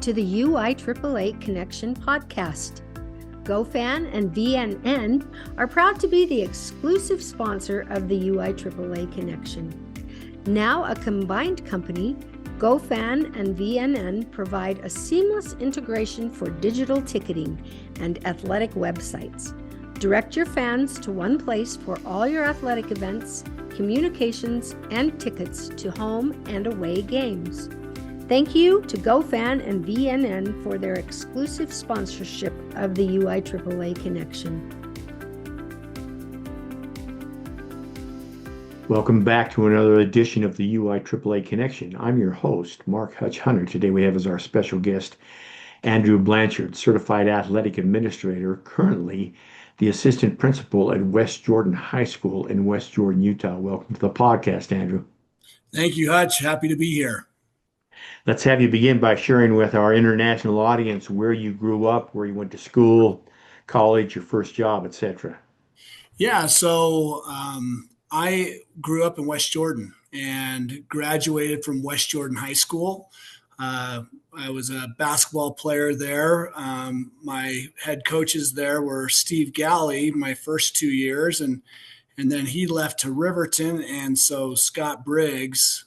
to the UIAAA Connection podcast. GoFan and VNN are proud to be the exclusive sponsor of the UIAAA Connection. Now a combined company, GoFan and VNN provide a seamless integration for digital ticketing and athletic websites. Direct your fans to one place for all your athletic events, communications, and tickets to home and away games. Thank you to GoFan and VNN for their exclusive sponsorship of the UIAAA Connection. Welcome back to another edition of the UIAAA Connection. I'm your host, Mark Hutch Hunter. Today we have as our special guest Andrew Blanchard, Certified Athletic Administrator, currently the Assistant Principal at West Jordan High School in West Jordan, Utah. Welcome to the podcast, Andrew. Thank you, Hutch. Happy to be here. Let's have you begin by sharing with our international audience where you grew up, where you went to school, college, your first job, etc. Yeah, so I grew up in West Jordan and graduated from West Jordan High School. I was a basketball player there. My head coaches there were Steve Galley my first 2 years, and then he left to Riverton, and so Scott Briggs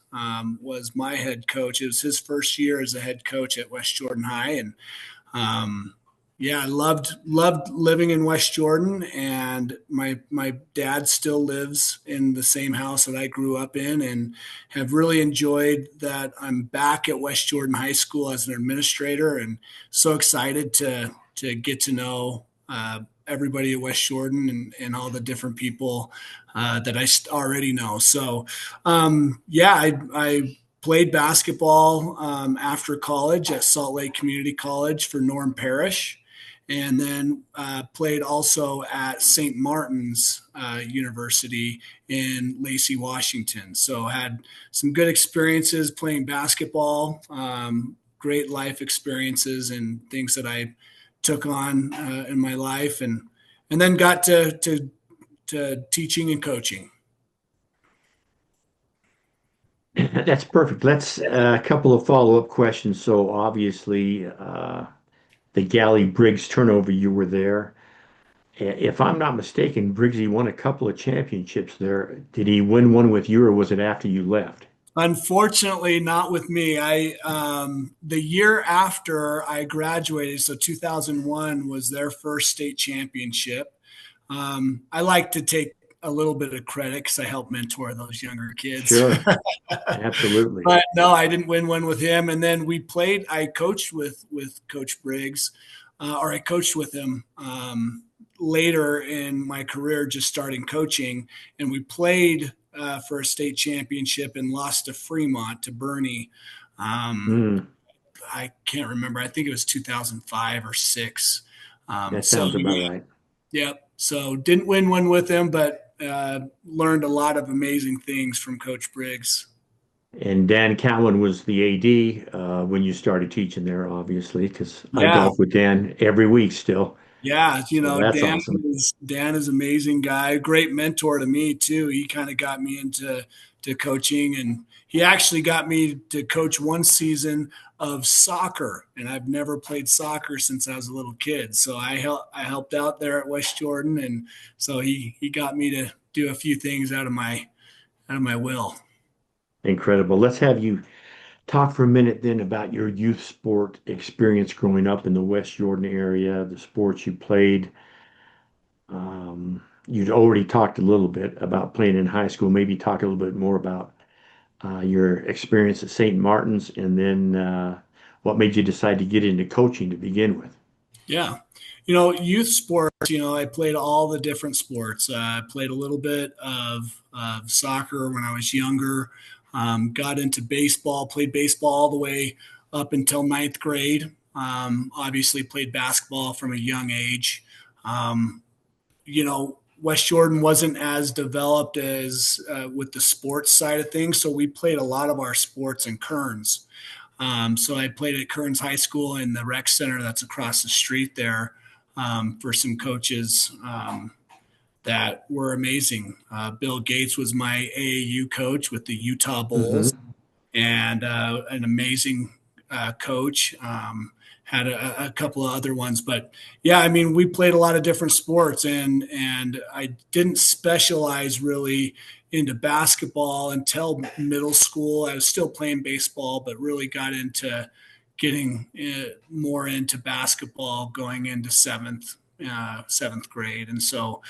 was my head coach. It was his first year as a head coach at West Jordan High, and yeah, I loved living in West Jordan, and my dad still lives in the same house that I grew up in, and have really enjoyed that I'm back at West Jordan High School as an administrator, and so excited to get to know everybody at West Jordan and all the different people that I already know. So yeah, I played basketball after college at Salt Lake Community College for Norm Parrish, and then played also at St. Martin's University in Lacey, Washington. So had some good experiences playing basketball, great life experiences and things that I took on in my life, and then got to teaching and coaching. That's perfect. Let's a couple of follow-up questions. So obviously, the Galley Briggs turnover, you were there. If I'm not mistaken, Briggsy won a couple of championships there. Did he win one with you, or was it after you left? Unfortunately, not with me. The year after I graduated, so 2001 was their first state championship. I like to take a little bit of credit because I helped mentor those younger kids. Sure, absolutely. But no, I didn't win one with him. And then I coached with Coach Briggs, or I coached with him later in my career, just starting coaching. And we played for a state championship and lost to Fremont, to Bernie. I can't remember. I think it was 2005 or 6. That sounds about right. Yep. So didn't win one with him, but learned a lot of amazing things from Coach Briggs. And Dan Cowan was the AD when you started teaching there, obviously, because I golf with Dan every week still. Yeah, so that's awesome. Dan is an amazing guy, great mentor to me too. He kind of got me into coaching, and he actually got me to coach one season of soccer, and I've never played soccer since I was a little kid. So I helped out there at West Jordan, and so he got me to do a few things out of my will. Incredible. Let's have you talk for a minute then about your youth sport experience growing up in the West Jordan area, the sports you played. You'd already talked a little bit about playing in high school. Maybe talk a little bit more about your experience at St. Martin's, and then what made you decide to get into coaching to begin with? Yeah. Youth sports, I played all the different sports. I played a little bit of soccer when I was younger, got into baseball, played baseball all the way up until 9th grade. Obviously played basketball from a young age. West Jordan wasn't as developed as with the sports side of things, so we played a lot of our sports in Kearns. So I played at Kearns High School in the rec center that's across the street there for some coaches that were amazing. Bill Gates was my AAU coach with the Utah Bulls, and an amazing coach. Had a couple of other ones, but yeah, I mean, we played a lot of different sports, and I didn't specialize really into basketball until middle school. I was still playing baseball, but really got into getting more into basketball going into seventh grade. And so,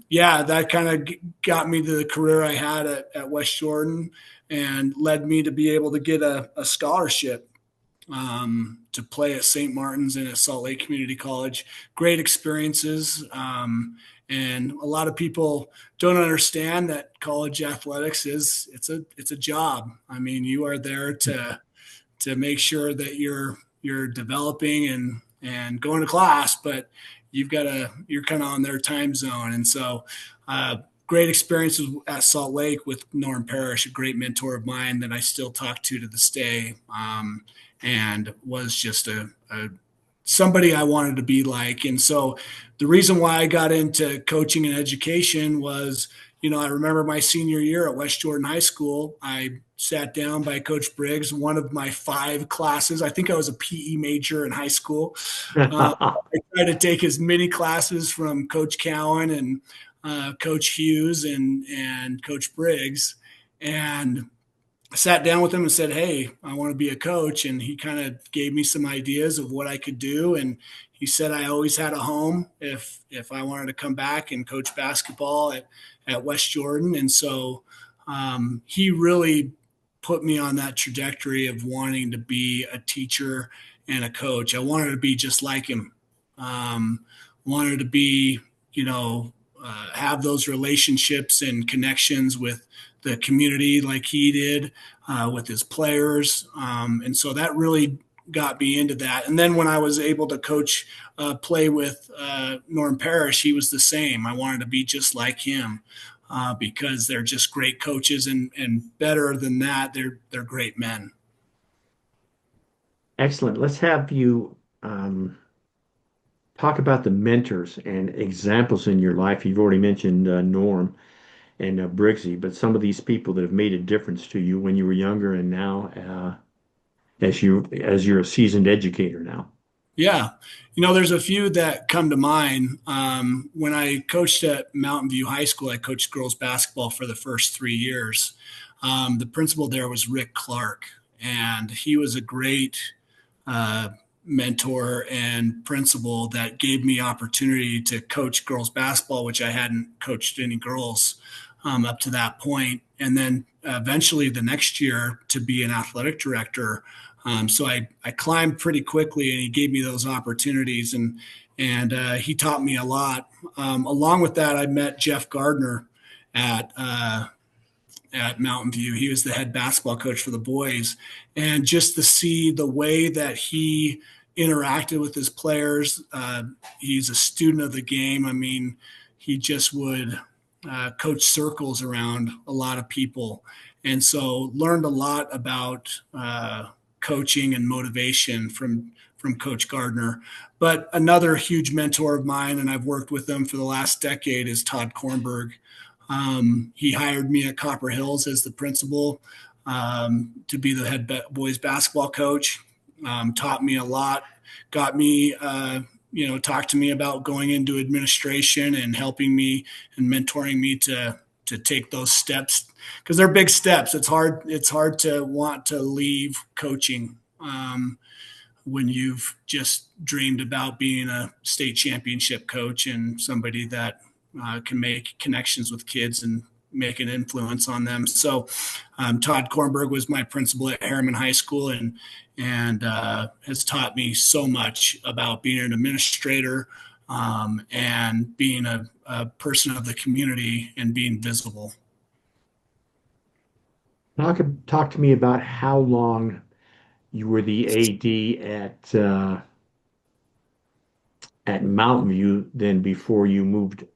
yeah, that kind of got me to the career I had at West Jordan and led me to be able to get a scholarship to play at St. Martin's and at Salt Lake Community College. Great experiences. And a lot of people don't understand that college athletics it's a job. I mean, you are there to make sure that you're developing and going to class, but you're kind of on their time zone. And so, great experiences at Salt Lake with Norm Parrish, a great mentor of mine that I still talk to this day. And was just somebody I wanted to be like. And so the reason why I got into coaching and education was, I remember my senior year at West Jordan High School, I sat down by Coach Briggs, one of my 5 classes. I think I was a PE major in high school. I tried to take as many classes from Coach Cowan and Coach Hughes and Coach Briggs. And I sat down with him and said, "Hey, I want to be a coach." And he kind of gave me some ideas of what I could do. And he said I always had a home if I wanted to come back and coach basketball at West Jordan. And so he really put me on that trajectory of wanting to be a teacher and a coach. I wanted to be just like him. Wanted to be, have those relationships and connections with the community like he did with his players. And so that really got me into that. And then when I was able to play with Norm Parrish, he was the same. I wanted to be just like him because they're just great coaches, and better than that, they're great men. Excellent. Let's have you talk about the mentors and examples in your life. You've already mentioned Norm and Briggsy, but some of these people that have made a difference to you when you were younger and now as you're a seasoned educator now. Yeah. There's a few that come to mind. When I coached at Mountain View High School, I coached girls basketball for the first 3 years. The principal there was Rick Clark, and he was a great mentor and principal that gave me opportunity to coach girls basketball, which I hadn't coached any girls up to that point. And then eventually the next year to be an athletic director. So I climbed pretty quickly, and he gave me those opportunities, and he taught me a lot. Along with that, I met Jeff Gardner at Mountain View. He was the head basketball coach for the boys, and just to see the way that he interacted with his players, he's a student of the game. I mean, he just would coach circles around a lot of people, and so learned a lot about coaching and motivation from Coach Gardner. But another huge mentor of mine, and I've worked with him for the last decade, is Todd Kornberg. He hired me at Copper Hills as the principal to be the head boys basketball coach. Taught me a lot, got me, talked to me about going into administration and helping me and mentoring me to take those steps, because they're big steps. It's hard to want to leave coaching when you've just dreamed about being a state championship coach and somebody that can make connections with kids and make an influence on them. So Todd Kornberg was my principal at Harriman High School, and has taught me so much about being an administrator and being a person of the community and being visible. Talk to me about how long you were the AD at Mountain View, then before you moved.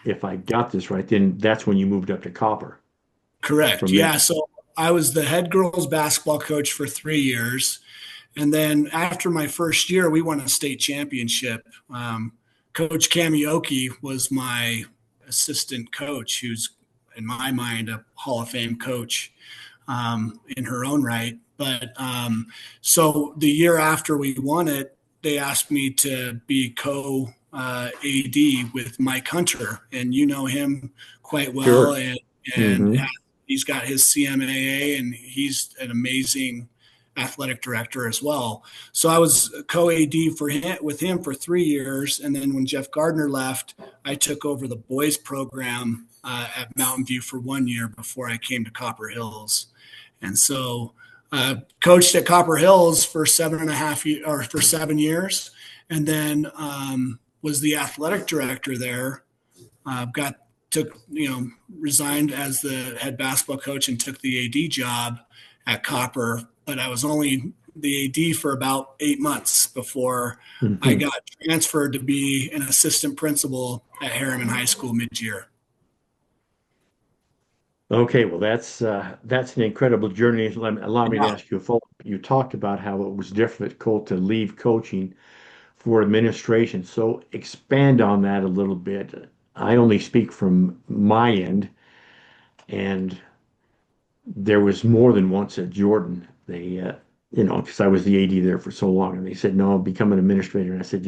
If I got this right, then that's when you moved up to Copper. Correct. Yeah. So I was the head girls basketball coach for 3 years. And then after my first year, we won a state championship. Coach Kamioki was my assistant coach, who's in my mind a Hall of Fame coach in her own right. But so the year after we won it, they asked me to be co AD with Mike Hunter, and you know him quite well, Sure. and Hmm. he's got his CMAA, and he's an amazing athletic director as well. So I was co AD for him with him for 3 years, and then when Jeff Gardner left, I took over the boys program at Mountain View for 1 year before I came to Copper Hills, and so coached at Copper Hills for 7.5 years or for 7 years, and then was the athletic director there. Got took resigned as the head basketball coach and took the AD job at Copper, but I was only the AD for about 8 months before I Hmm. got transferred to be an assistant principal at Harriman High School mid-year. Okay, well, that's an incredible journey. Allow me to Yeah. ask you a follow-up. You talked about how it was difficult to leave coaching for administration. So expand on that a little bit. I only speak from my end, and there was more than once at Jordan. Because I was the AD there for so long, and they said, no, become an administrator. And I said,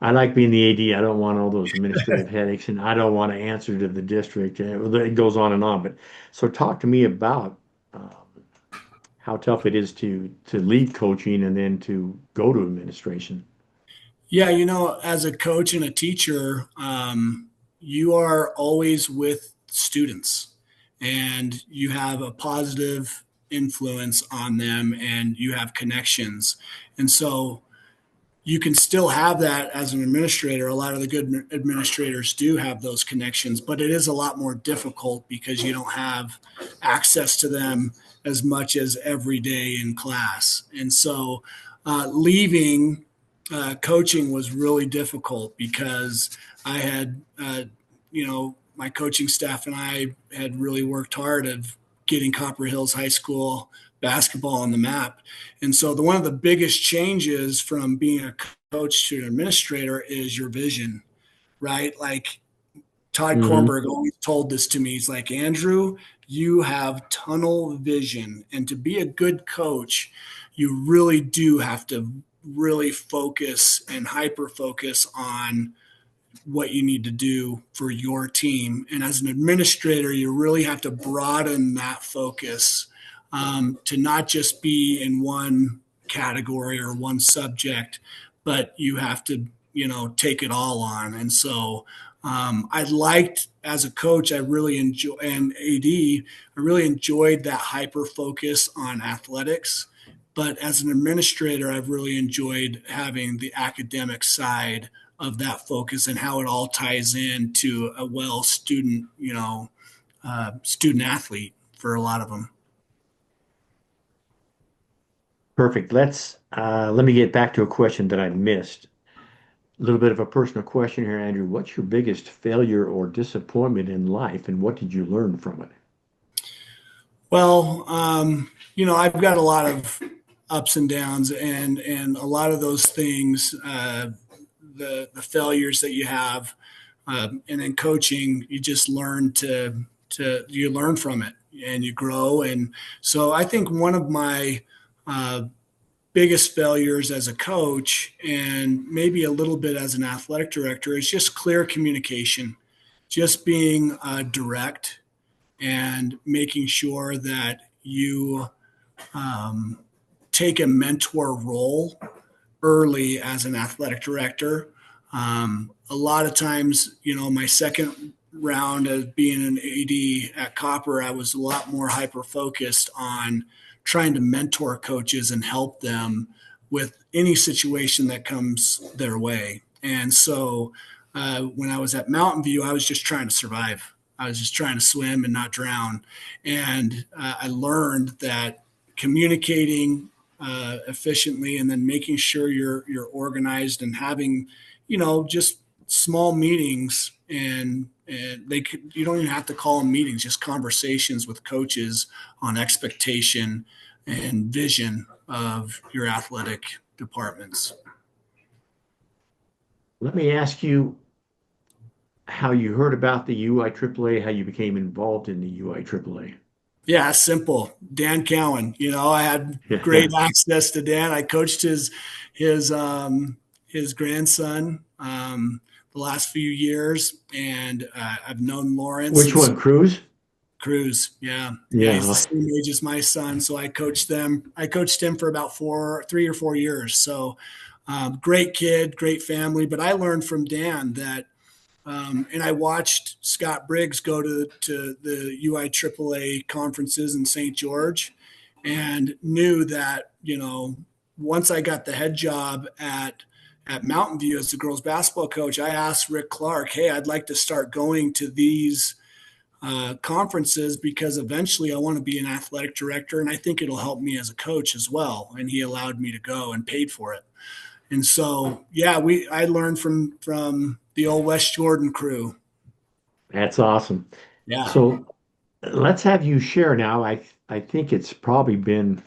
I like being the AD. I don't want all those administrative headaches, and I don't want to answer to the district. It goes on and on. But so talk to me about how tough it is to leave coaching and then to go to administration. Yeah, as a coach and a teacher, you are always with students and you have a positive influence on them and you have connections. And so you can still have that as an administrator. A lot of the good administrators do have those connections, but it is a lot more difficult because you don't have access to them as much as every day in class. And so leaving coaching was really difficult because I had, my coaching staff and I had really worked hard of getting Copper Hills High School basketball on the map. And so one of the biggest changes from being a coach to an administrator is your vision, right? Like Todd Hmm. Kornberg always told this to me. He's like, Andrew, you have tunnel vision. And to be a good coach, you really do have to really focus and hyper focus on what you need to do for your team. And as an administrator, you really have to broaden that focus to not just be in one category or one subject, but you have to, take it all on. And so I liked as a coach, I really enjoy and AD, I really enjoyed that hyper focus on athletics. But as an administrator, I've really enjoyed having the academic side of that focus and how it all ties in to a well student, student athlete for a lot of them. Perfect. Let me get back to a question that I missed. A little bit of a personal question here, Andrew. What's your biggest failure or disappointment in life, and what did you learn from it? Well, I've got a lot of ups and downs, and a lot of those things, the failures that you have, and in coaching, you just learn to you learn from it and you grow. And so I think one of my uh, biggest failures as a coach and maybe a little bit as an athletic director is just clear communication, just being direct and making sure that you um, take a mentor role early as an athletic director. A lot of times, my second round of being an AD at Copper, I was a lot more hyper focused on trying to mentor coaches and help them with any situation that comes their way. And so when I was at Mountain View, I was just trying to survive. I was just trying to swim and not drown. And I learned that communicating efficiently and then making sure you're organized and having just small meetings and you don't even have to call them meetings, just conversations with coaches on expectation and vision of your athletic departments. Let me ask you how you heard about the UIAAA, how you became involved in the UIAAA. Yeah, simple. Dan Cowan. I had great access to Dan. I coached his his grandson the last few years, and I've known Lawrence Which since one, Cruz? Cruz. Yeah, yeah, he's the Yeah. same age as my son, so I coached them. I coached him for about 3 or 4 years. So great kid, great family. But I learned from Dan that and I watched Scott Briggs go to the UIAAA conferences in St. George and knew that, once I got the head job at Mountain View as the girls basketball coach, I asked Rick Clark, hey, I'd like to start going to these conferences because eventually I want to be an athletic director and I think it'll help me as a coach as well. And he allowed me to go and paid for it. And so, yeah, I learned from the old West Jordan crew. That's awesome. Yeah. So let's have you share now. I think it's probably been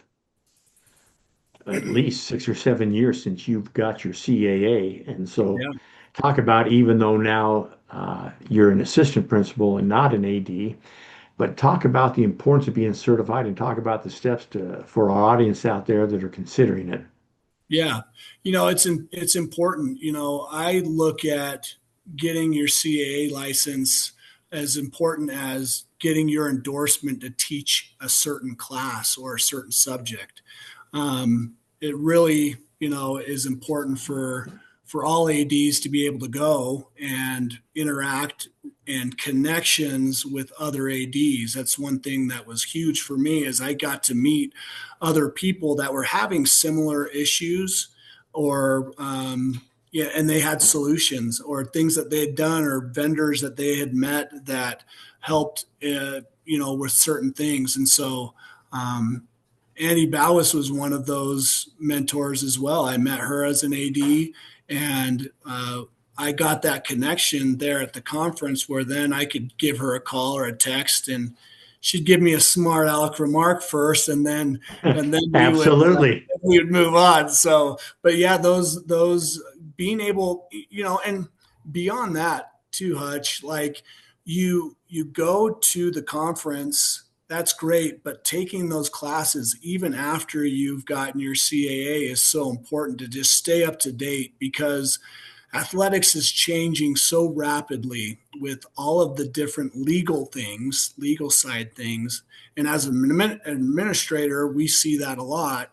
at least 6 or 7 years since you've got your CAA. And so Yeah. talk about, even though now you're an assistant principal and not an AD, but talk about the importance of being certified and talk about the steps for our audience out there that are considering it. Yeah. It's important. I look at getting your CAA license as important as getting your endorsement to teach a certain class or a certain subject. It really, is important for all ADs to be able to go and interact and connections with other ADs. That's one thing that was huge for me is I got to meet other people that were having similar issues or yeah, and they had solutions or things that they had done or vendors that they had met that helped with certain things. And so Annie Bowis was one of those mentors as well. I met her as an AD, and I got that connection there at the conference where then I could give her a call or a text, and she'd give me a smart aleck remark first, and then Absolutely. we would move on. So, but yeah, those being able, and beyond that too, Hutch, like you go to the conference, that's great, but taking those classes even after you've gotten your CAA is so important to just stay up to date because athletics is changing so rapidly with all of the different legal side things. And as an administrator, we see that a lot.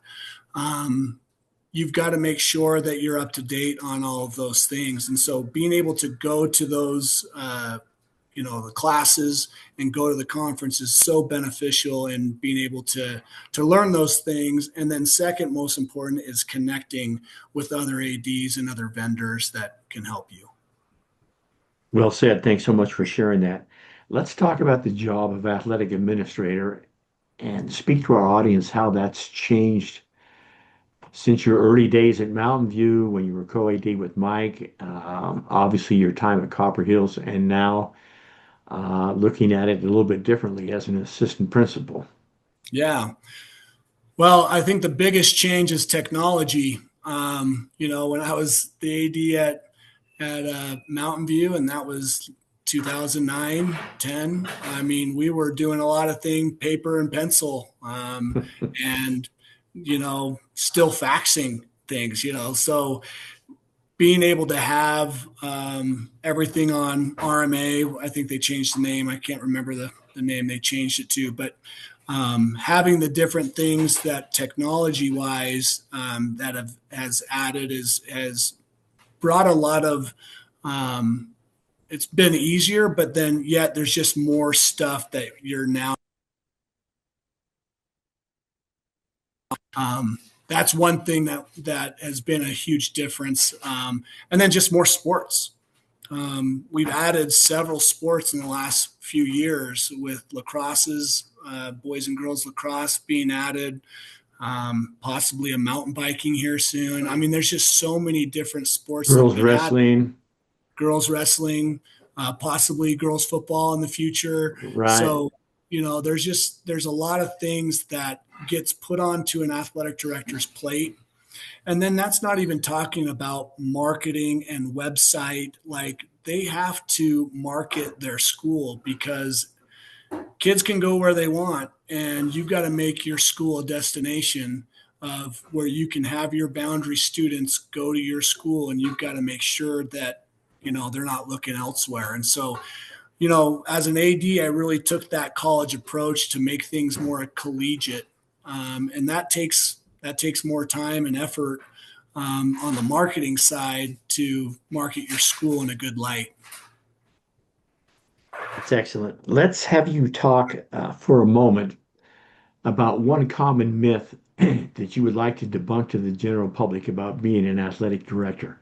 You've got to make sure that you're up to date on all of those things. And so being able to go to those, the classes and go to the conference is so beneficial in being able to learn those things. And then second most important is connecting with other ADs and other vendors that can help you. Well said. Thanks so much for sharing that. Let's talk about the job of athletic administrator and speak to our audience how that's changed since your early days at Mountain View when you were co-AD with Mike, obviously your time at Copper Hills, and now looking at it a little bit differently as an assistant principal. Yeah. Well, I think the biggest change is technology. When I was the AD at Mountain View, and that was 2009, 10. I mean, we were doing a lot of things, paper and pencil, and, still faxing things, so being able to have everything on RMA, I think they changed the name. I can't remember the name they changed it to, but having the different things that technology wise has added has brought a lot of it's been easier, but then yet there's just more stuff that you're now that's one thing that has been a huge difference. And then just more sports. We've added several sports in the last few years with lacrosses, boys and girls lacrosse being added, possibly a mountain biking here soon. I mean, there's just so many different sports that have Girls been added. wrestling. Girls wrestling, possibly girls football in the future. Right. So, there's a lot of things that gets put onto an athletic director's plate. And then that's not even talking about marketing and website. Like they have to market their school because kids can go where they want and you've got to make your school a destination of where you can have your boundary students go to your school, and you've got to make sure that they're not looking elsewhere. And so, as an AD, I really took that college approach to make things more collegiate, and that takes more time and effort on the marketing side to market your school in a good light. That's excellent. Let's have you talk for a moment about one common myth that you would like to debunk to the general public about being an athletic director.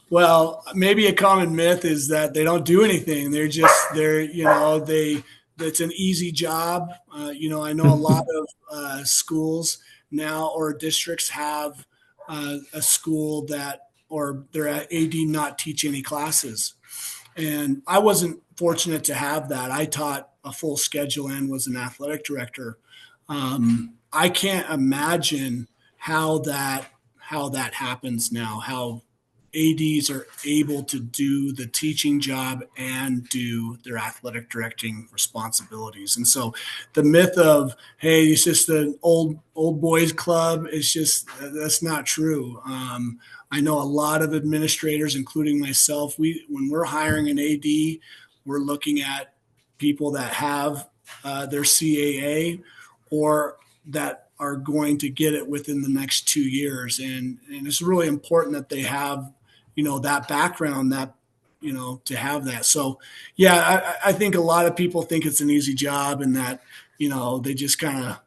Well, maybe a common myth is that they don't do anything. It's an easy job. I know a lot of schools now or districts have a school or their AD not teach any classes. And I wasn't fortunate to have that. I taught a full schedule and was an athletic director. I can't imagine how that happens now, how ADs are able to do the teaching job and do their athletic directing responsibilities. And so the myth of, hey, it's just an old boys club, that's not true. I know a lot of administrators, including myself, when we're hiring an AD, we're looking at people that have their CAA or that are going to get it within the next 2 years. And it's really important that they have, that background, to have that. So, yeah, I think a lot of people think it's an easy job and that, they just kind of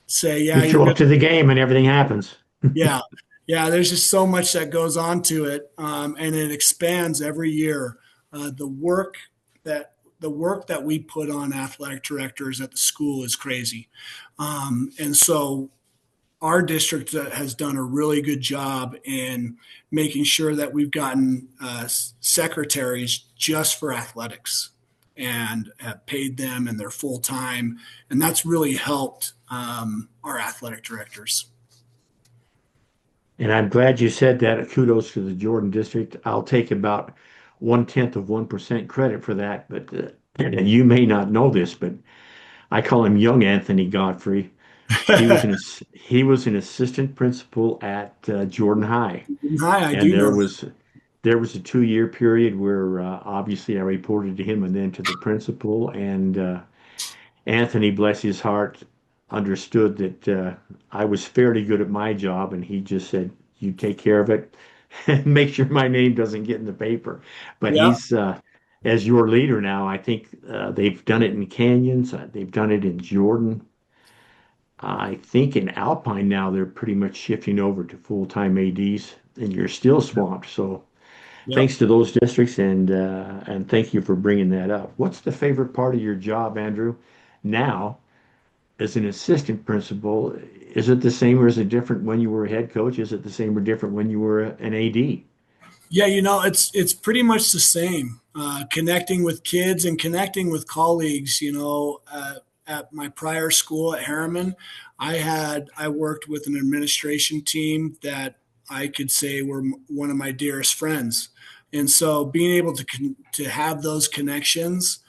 say, yeah, You show up to the game and everything happens. yeah. Yeah. There's just so much that goes on to it. And it expands every year. The work that we put on athletic directors at the school is crazy. And so our district has done a really good job in making sure that we've gotten secretaries just for athletics and have paid them and they're full time. And that's really helped our athletic directors. And I'm glad you said that. Kudos to the Jordan district. I'll take about 0.1% credit for that. But and you may not know this, but I call him young Anthony Godfrey. He was an assistant principal at Jordan High, Hi, I and do know. there was a 2 year period where obviously I reported to him and then to the principal. And Anthony, bless his heart, understood that I was fairly good at my job, and he just said, "You take care of it, and make sure my name doesn't get in the paper." But Yeah. he's as your leader now. I think they've done it in Canyons, they've done it in Jordan. I think in Alpine now they're pretty much shifting over to full-time ADs, and you're still swamped. So Yep. thanks to those districts, and thank you for bringing that up. What's the favorite part of your job, Andrew? Now, as an assistant principal, is it the same or is it different when you were a head coach? Is it the same or different when you were an AD? Yeah, it's pretty much the same. Connecting with kids and connecting with colleagues. At my prior school at Harriman, I worked with an administration team that I could say were one of my dearest friends, and so being able to have those connections,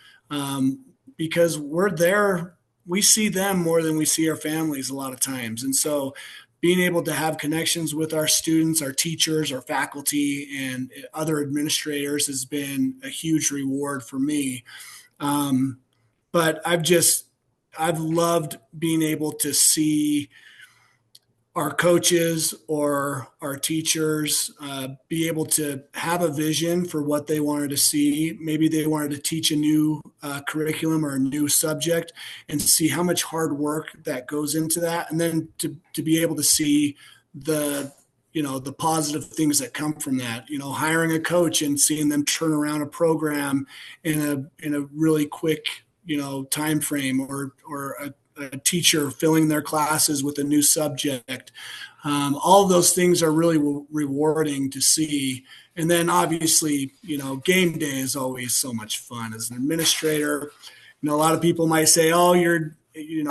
because we're there, we see them more than we see our families a lot of times, and so being able to have connections with our students, our teachers, our faculty, and other administrators has been a huge reward for me. But I've loved being able to see our coaches or our teachers be able to have a vision for what they wanted to see. Maybe they wanted to teach a new curriculum or a new subject, and see how much hard work that goes into that. And then to be able to see the positive things that come from that, hiring a coach and seeing them turn around a program in a really quick, time frame, or a teacher filling their classes with a new subject. All of those things are really rewarding to see. And then obviously, game day is always so much fun as an administrator. A lot of people might say, oh, you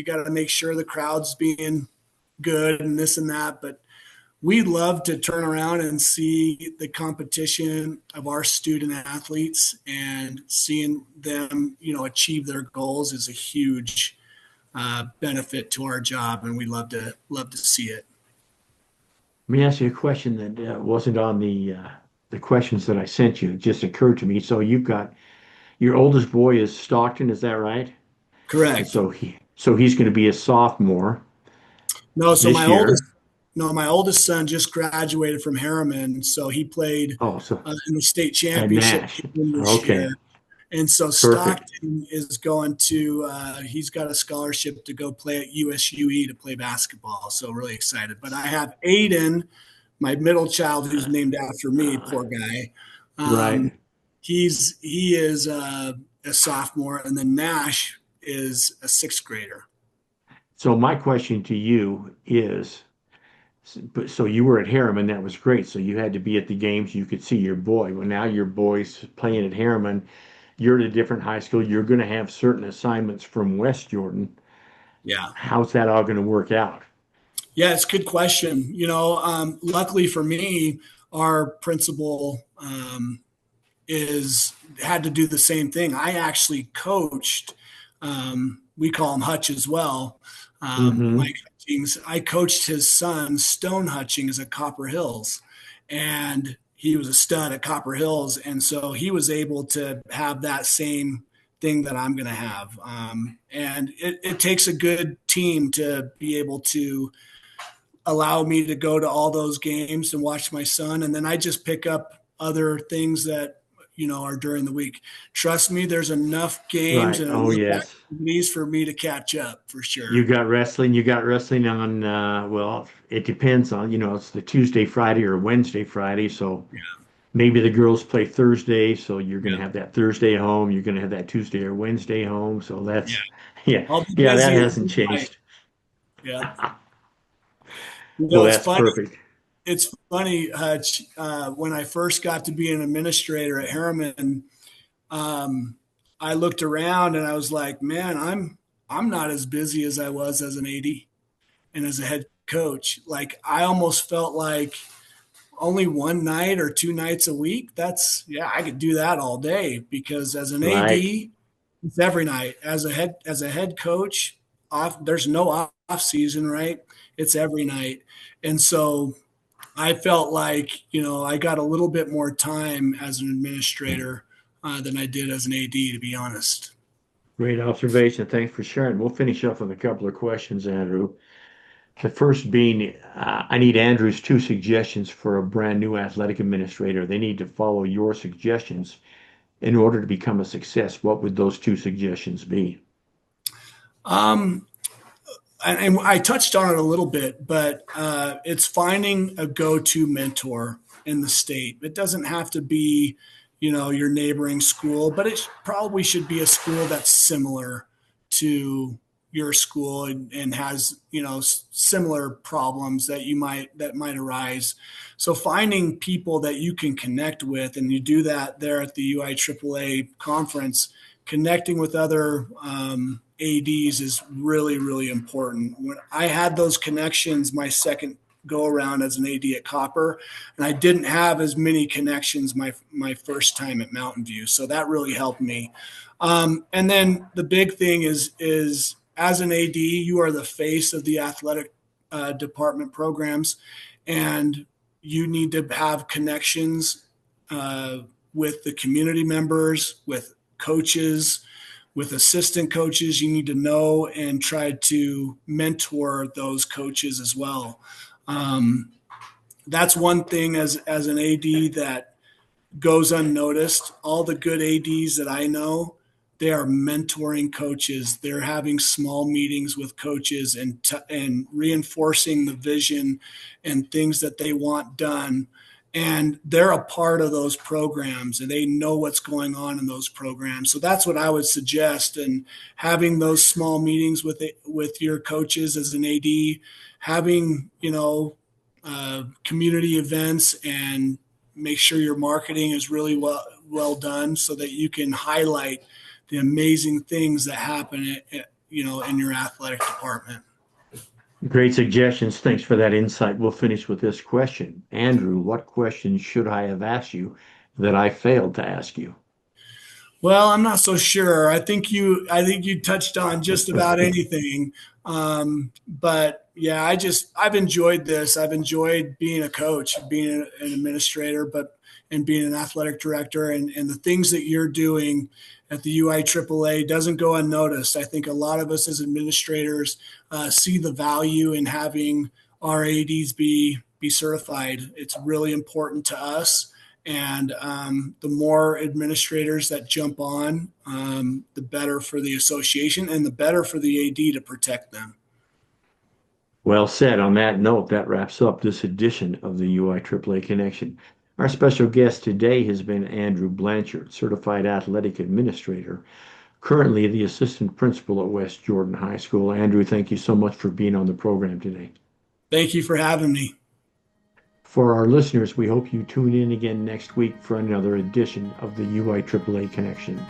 got to make sure the crowd's being good and this and that. But we love to turn around and see the competition of our student athletes, and seeing them, achieve their goals is a huge benefit to our job, and we love to see it. Let me ask you a question that wasn't on the questions that I sent you. It just occurred to me. So you've got your oldest boy is Stockton, is that right? And Correct. so he's going to be a sophomore No, so this year. my oldest son just graduated from Harriman, so he played Oh, so in the state at championship Nash. game this year. Okay, And so perfect. Stockton is going to, he's got a scholarship to go play at USUE to play basketball. So really excited. But I have Aiden, my middle child, who's named after me, Uh, poor guy. Um, right. he is a sophomore, and then Nash is a sixth grader. So my question to you is, so you were at Harriman, that was great. So you had to be at the games, you could see your boy. Well, now your boy's playing at Harriman. You're at a different high school. You're going to have certain assignments from West Jordan. Yeah. How's that all going to work out? Yeah, it's a good question. Luckily for me, our principal is had to do the same thing. I actually coached. We call him Hutch as well. Hmm. Mike Hutchings. I coached his son Stone Hutchings at Copper Hills, and he was a stud at Copper Hills, and so he was able to have that same thing that I'm going to have. And it takes a good team to be able to allow me to go to all those games and watch my son, and then I just pick up other things that are during the week. Trust me, there's enough games Right. and Oh, enough yes. activities for me to catch up for You sure. got wrestling. You got wrestling on, well, it depends on, it's the Tuesday, Friday, or Wednesday, Friday. So Yeah, maybe the girls play Thursday. So you're going to yeah, have that Thursday home. You're going to have that Tuesday or Wednesday home. So yeah. yeah, I'll be yeah, that busy hasn't every night. changed. Yeah. Well, It's that's funny. perfect. It's funny, Hutch. When I first got to be an administrator at Harriman, um, I looked around and I was like, man, I'm not as busy as I was as an AD and as a head coach. Like I almost felt like only one night or two nights a week. Yeah, I could do that all day because as an Right. AD, it's every night. As a head coach, there's no off season, right? It's every night. And so I felt like, I got a little bit more time as an administrator than I did as an AD, to be honest. Great observation. Thanks for sharing. We'll finish up with a couple of questions, Andrew. The first being, I need Andrew's two suggestions for a brand new athletic administrator. They need to follow your suggestions in order to become a success. What would those two suggestions be? Um, and I touched on it a little bit, but it's finding a go-to mentor in the state. It doesn't have to be, your neighboring school, but it probably should be a school that's similar to your school and has, similar problems that might arise. So finding people that you can connect with, and you do that there at the UIAAA conference, connecting with other ADs is really, really important. When I had those connections my second go around as an AD at Copper, and I didn't have as many connections my first time at Mountain View, so that really helped me. And then the big thing is as an AD, you are the face of the athletic department programs, and you need to have connections uh, with the community members, with coaches, with assistant coaches. You need to know and try to mentor those coaches as well. Um, that's one thing as an AD that goes unnoticed. All the good ADs that I know, they are mentoring coaches. They're having small meetings with coaches and reinforcing the vision and things that they want done. And they're a part of those programs and they know what's going on in those programs. So that's what I would suggest. And having those small meetings with your coaches as an AD, having, community events, and make sure your marketing is really well done so that you can highlight the amazing things that happen in your athletic department. Great suggestions. Thanks for that insight. We'll finish with this question. Andrew, what question should I have asked you that I failed to ask you? Well, I'm not so sure. I think you touched on just about anything. But yeah, I've enjoyed this. I've enjoyed being a coach, being an administrator, and being an athletic director, and the things that you're doing at the UIAAA doesn't go unnoticed. I think a lot of us as administrators see the value in having our ADs be certified. It's really important to us, and the more administrators that jump on, the better for the association and the better for the AD to protect them. Well said. On that note, that wraps up this edition of the UIAAA Connection. Our special guest today has been Andrew Blanchard, Certified Athletic Administrator, currently the Assistant Principal at West Jordan High School. Andrew, thank you so much for being on the program today. Thank you for having me. For our listeners, we hope you tune in again next week for another edition of the UIAAA Connection.